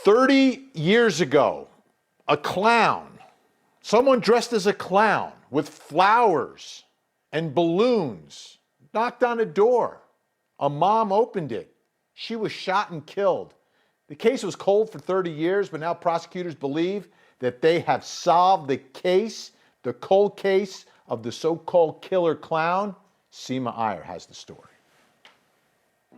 30 years ago, a clown, someone dressed as a clown with flowers and balloons, knocked on a door. A mom opened it. She was shot and killed. The case was cold for 30 years, but now prosecutors believe that they have solved the case, the cold case of the so-called killer clown. Seema Iyer has the story.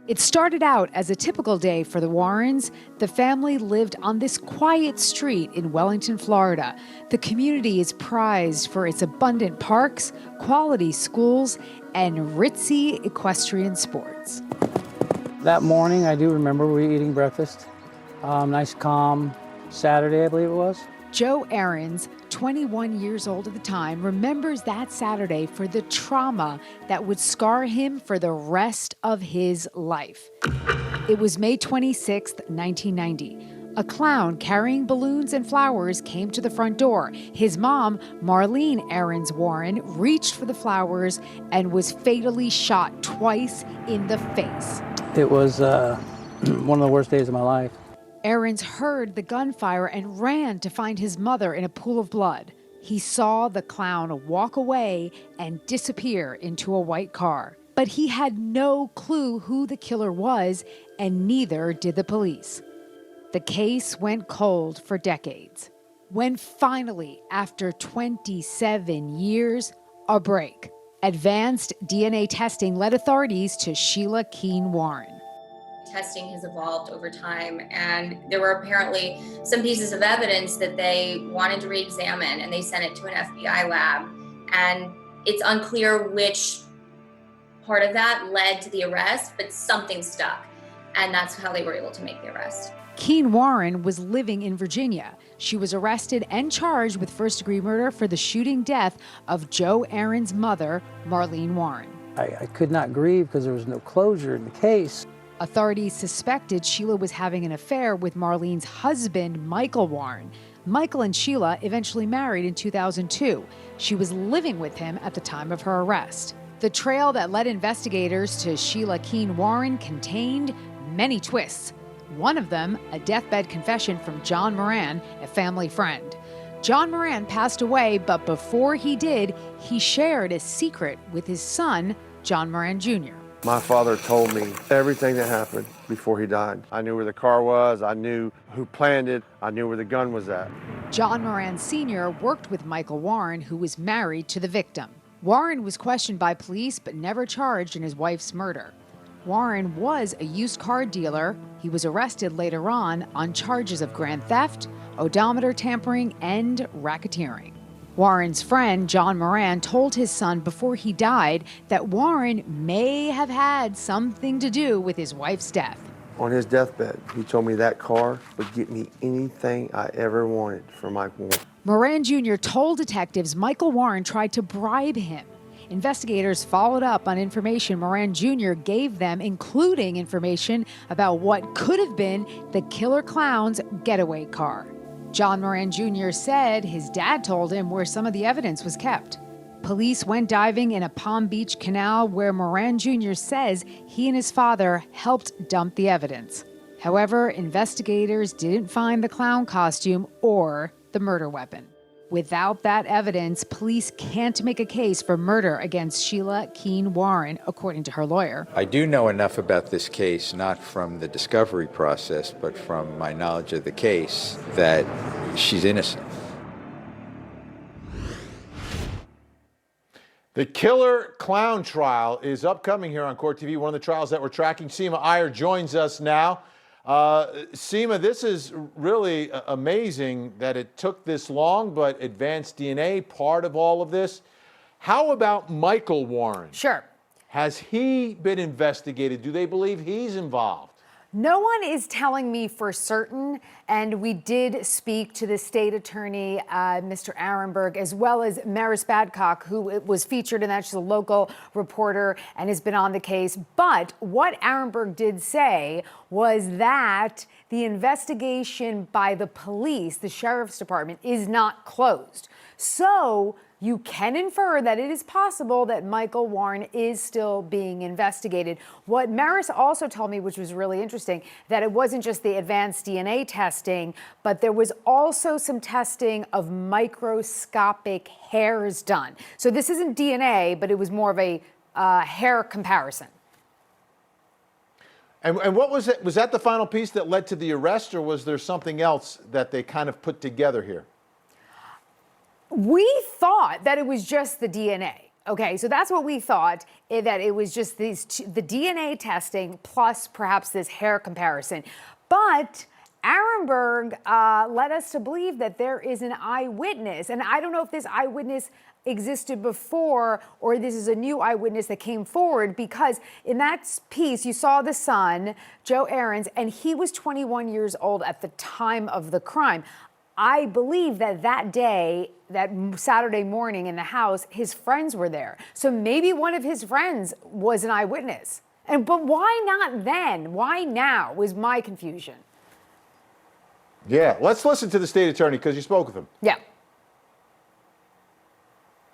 It started out as a typical day for the Warrens. The family lived on this quiet street in Wellington, Florida. The community is prized for its abundant parks, quality schools, and ritzy equestrian sports. That morning, I do remember we were eating breakfast. Nice, calm Saturday, I believe it was. Joe Ahrens, 21 years old at the time, remembers that Saturday for the trauma that would scar him for the rest of his life. It was May 26, 1990. A clown carrying balloons and flowers came to the front door. His mom, Marlene Ahrens Warren, reached for the flowers and was fatally shot twice in the face. It was one of the worst days of my life. Ahrens heard the gunfire and ran to find his mother in a pool of blood. He saw the clown walk away and disappear into a white car. But he had no clue who the killer was, and neither did the police. The case went cold for decades. When finally, after 27 years, a break. Advanced DNA testing led authorities to Sheila Keene Warren. Testing has evolved over time, and there were apparently some pieces of evidence that they wanted to re-examine, and they sent it to an FBI lab. And it's unclear which part of that led to the arrest, but something stuck, and that's how they were able to make the arrest. Keene Warren was living in Virginia. She was arrested and charged with first-degree murder for the shooting death of Joe Ahrens' mother, Marlene Warren. I could not grieve because there was no closure in the case. Authorities suspected Sheila was having an affair with Marlene's husband, Michael Warren. Michael and Sheila eventually married in 2002. She was living with him at the time of her arrest. The trail that led investigators to Sheila Keene Warren contained many twists. One of them, a deathbed confession from John Moran, a family friend. John Moran passed away, but before he did, he shared a secret with his son, John Moran Jr. My father told me everything that happened before he died. I knew where the car was, I knew who planned it, I knew where the gun was at. John Moran Sr. worked with Michael Warren, who was married to the victim. Warren was questioned by police but never charged in his wife's murder. Warren was a used car dealer. He was arrested later on charges of grand theft, odometer tampering, and racketeering. Warren's friend, John Moran, told his son before he died that Warren may have had something to do with his wife's death. On his deathbed, he told me that car would get me anything I ever wanted from Mike Warren. Moran Jr. told detectives Michael Warren tried to bribe him. Investigators followed up on information Moran Jr. gave them, including information about what could have been the killer clown's getaway car. John Moran Jr. said his dad told him where some of the evidence was kept. Police went diving in a Palm Beach canal where Moran Jr. says he and his father helped dump the evidence. However, investigators didn't find the clown costume or the murder weapon. Without that evidence, police can't make a case for murder against Sheila Keene Warren, according to her lawyer. I do know enough about this case, not from the discovery process, but from my knowledge of the case, that she's innocent. The killer clown trial is upcoming here on Court TV, one of the trials that we're tracking. Seema Iyer joins us now. Seema, this is really amazing that it took this long, but advanced DNA, part of all of this. How about Michael Warren? Sure. Has he been investigated? Do they believe he's involved? No one is telling me for certain, and we did speak to the state attorney, Mr. Arenberg, as well as Maris Badcock, who was featured in that. She's a local reporter and has been on the case. But what Arenberg did say was that the investigation by the police, the sheriff's department, is not closed. So you can infer that it is possible that Michael Warren is still being investigated. What Maris also told me, which was really interesting, that it wasn't just the advanced DNA testing, but there was also some testing of microscopic hairs done. So this isn't DNA, but it was more of a hair comparison. And what was it? Was that the final piece that led to the arrest, or was there something else that they kind of put together here? We thought that it was just the DNA. Okay, so that's what we thought, that it was just the DNA testing plus perhaps this hair comparison. But Arenberg led us to believe that there is an eyewitness. And I don't know if this eyewitness existed before or this is a new eyewitness that came forward, because in that piece you saw the son, Joe Aarons, and he was 21 years old at the time of the crime. I believe that day, that Saturday morning in the house, his friends were there. So maybe one of his friends was an eyewitness. But why not then? Why now was my confusion. Yeah, let's listen to the state attorney because you spoke with him. Yeah.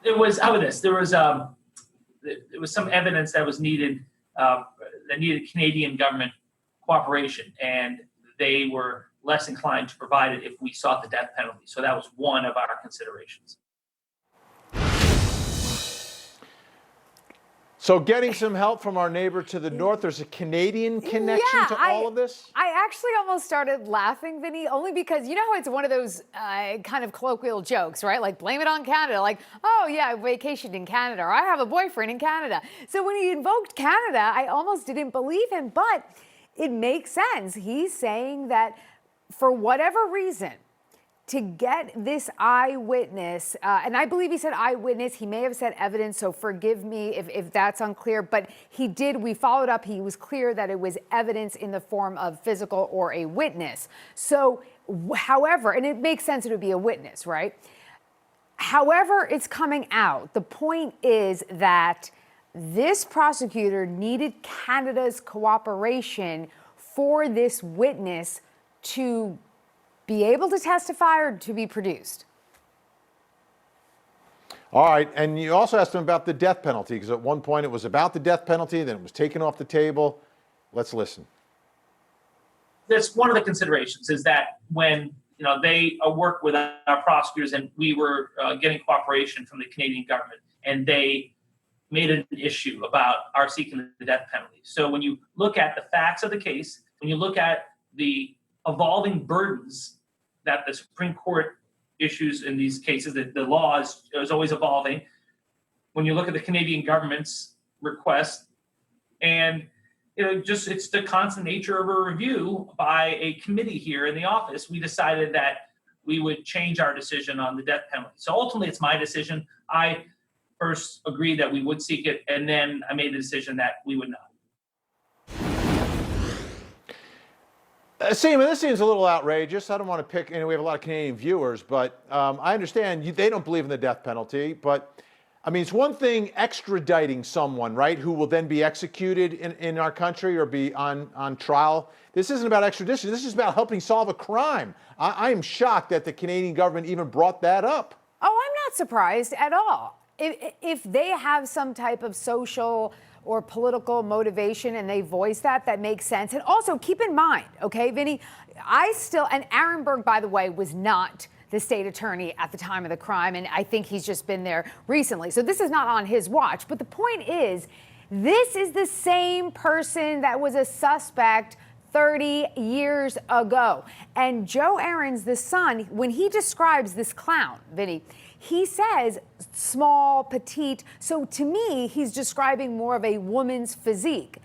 There was evidence. There was some evidence that was needed, that needed Canadian government cooperation, and they were less inclined to provide it if we sought the death penalty. So that was one of our considerations. So getting some help from our neighbor to the north, there's a Canadian connection to all of this? I actually almost started laughing, Vinny, only because you know how it's one of those kind of colloquial jokes, right? Like blame it on Canada, like, oh yeah, I vacationed in Canada, or I have a boyfriend in Canada. So when he invoked Canada, I almost didn't believe him, but it makes sense. He's saying that for whatever reason, to get this eyewitness, and I believe he said eyewitness, he may have said evidence, so forgive me if that's unclear, but we followed up, he was clear that it was evidence in the form of physical or a witness. So, however, and it makes sense it would be a witness, right? However it's coming out, the point is that this prosecutor needed Canada's cooperation for this witness to be able to testify or to be produced. All right, and you also asked him about the death penalty, because at one point it was about the death penalty, then it was taken off the table. Let's listen. That's one of the considerations, is that when they work with our prosecutors, and we were getting cooperation from the Canadian government, and they made an issue about our seeking the death penalty. So when you look at the facts of the case, when you look at the evolving burdens that the Supreme Court issues in these cases, that the law is always evolving. When you look at the Canadian government's request, and it's the constant nature of a review by a committee here in the office, we decided that we would change our decision on the death penalty. So ultimately, it's my decision. I first agreed that we would seek it, and then I made the decision that we would not. This seems a little outrageous. I don't want to pick, we have a lot of Canadian viewers, but I understand they don't believe in the death penalty. But I mean, it's one thing extraditing someone, right, who will then be executed in our country or be on trial. This isn't about extradition. This is about helping solve a crime. I am shocked that the Canadian government even brought that up. Oh, I'm not surprised at all. If they have some type of social or political motivation and they voice that makes sense. And also keep in mind, okay, Vinny, and Arenberg, by the way, was not the state attorney at the time of the crime, and I think he's just been there recently. So this is not on his watch. But the point is, this is the same person that was a suspect 30 years ago. And Joe Aarons, the son, when he describes this clown, Vinny, he says small, petite. So to me, he's describing more of a woman's physique.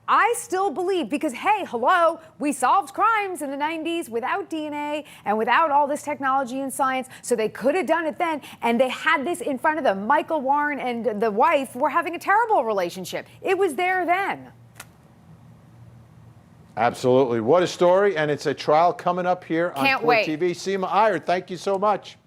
I still believe, because, hey, hello, we solved crimes in the 90s without DNA and without all this technology and science, so they could have done it then, and they had this in front of them. Michael Warren and the wife were having a terrible relationship. It was there then. Absolutely. What a story, and it's a trial coming up here on Court TV. Seema Iyer, thank you so much.